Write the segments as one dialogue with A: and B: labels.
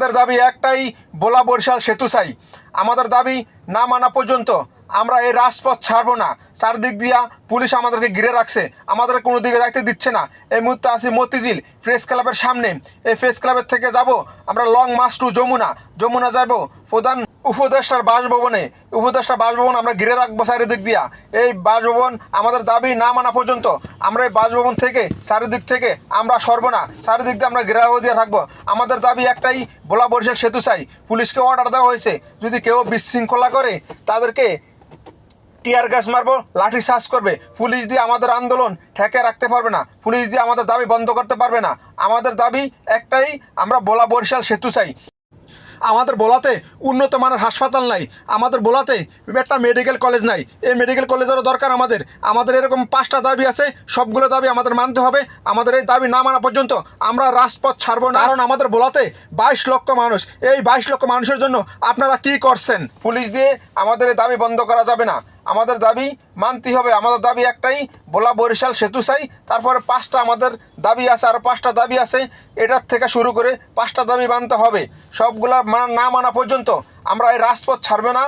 A: আমাদের দাবি একটাই, ভোলা বরিশাল সেতু চাই। আমাদের দাবি না মানা পর্যন্ত আমরা এই রাজপথ ছাড়বো না। চারদিক দিয়া পুলিশ আমাদেরকে ঘিরে রাখছে, আমাদের কোনো দিকে যাইতে দিচ্ছে না। এই মুহূর্তে আছি মতিঝিল প্রেস ক্লাবের সামনে। এই প্রেস ক্লাবের থেকে যাব আমরা লং মার্চ টু যমুনা যাব প্রধান উপদেষ্টার বাসভবনে। উপদেষ্টার বাসভবন আমরা ঘিরে রাখবো চারিদিক দিয়া। এই বাসভবন আমাদের দাবি না মানা পর্যন্ত আমরা এই বাসভবন থেকে চারিদিক থেকে আমরা সরব না। চারিদিক দিয়ে আমরা ঘেরাও দিয়ে থাকবো। আমাদের দাবি একটাই, ভোলা বরিশাল সেতু চাই। পুলিশকে অর্ডার দেওয়া হয়েছে, যদি কেউ বিশৃঙ্খলা করে তাদেরকে টিয়ার গ্যাস মারবো, লাঠি চার্জ করবে। পুলিশ দিয়ে আমাদের আন্দোলন ঠেকে রাখতে পারবে না, পুলিশ দিয়ে আমাদের দাবি বন্ধ করতে পারবে না। আমাদের দাবি একটাই, আমরা ভোলা বরিশাল সেতু চাই। আমাদের ভোলাতে উন্নত মানের হাসপাতাল নাই, আমাদের ভোলাতে একটা মেডিকেল কলেজ নাই। এই মেডিকেল কলেজেরও দরকার আমাদের। আমাদের এরকম 5টা দাবি আছে, সবগুলো দাবি আমাদের মানতে হবে। আমাদের এই দাবি না মানা পর্যন্ত আমরা রাজপথ ছাড়বো না। কারণ আমাদের ভোলাতে 22 লক্ষ মানুষ, এই 22 লক্ষ মানুষের জন্য আপনারা কি করছেন? পুলিশ দিয়ে আমাদের এই দাবি বন্ধ করা যাবে না, আমাদের দাবি মানতেই হবে। আমাদের দাবি একটাই, ভোলা বরিশাল সেতু চাই। তারপরে 5টা আমাদের দাবি আছে, আরও 5টা দাবি আছে। এটার থেকে শুরু করে 5টা দাবি মানতে হবে। সবগুলা না মানা পর্যন্ত আমরা এই রাজপথ ছাড়বে না।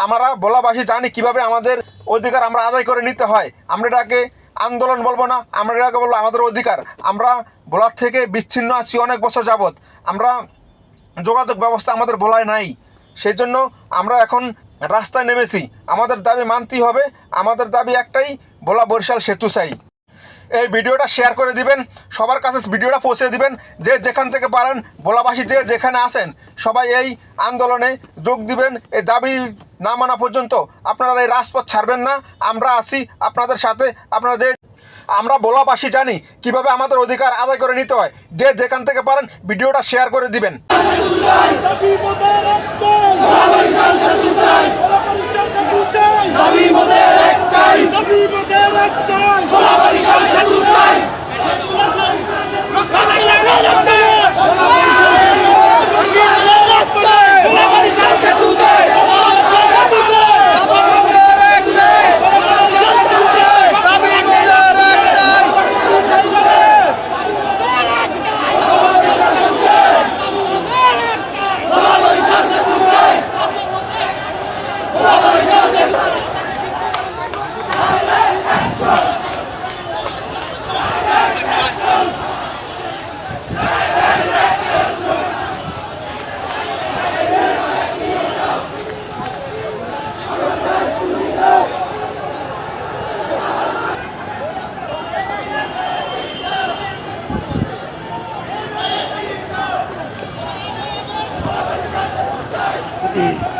A: আমরা ভোলাবাসী জানি কিভাবে আমাদের অধিকার আমরা আদায় করে নিতে হয়। আমরা এটাকে আন্দোলন বলবো না, আমরা এটাকে বলবো আমাদের অধিকার। আমরা ভোলার থেকে বিচ্ছিন্ন আছি অনেক বছর যাবৎ। আমরা যোগাযোগ ব্যবস্থা আমাদের ভোলায় নাই, সেই জন্য আমরা এখন রাস্তায় নেমেছি। আমাদের দাবি মানতেই হবে। আমাদের দাবি একটাই, ভোলা বরিশাল সেতু চাই। এই ভিডিওটা শেয়ার করে দিবেন, সবার কাছে ভিডিওটা পৌঁছে দিবেন। যে যেখান থেকে পারেন, ভোলাবাসী যে যেখানে আছেন সবাই এই আন্দোলনে যোগ দিবেন। এই দাবি না মানা পর্যন্ত আপনারা এই রাজপথ ছাড়বেন না। আমরা আছি আপনাদের সাথে। আপনারা যে আমরা ভোলাবাসী জানি কিভাবে আমাদের অধিকার আদায় করে নিতে হয়। যে যেখান থেকে পারেন ভিডিওটা শেয়ার করে দিবেন।
B: Mm.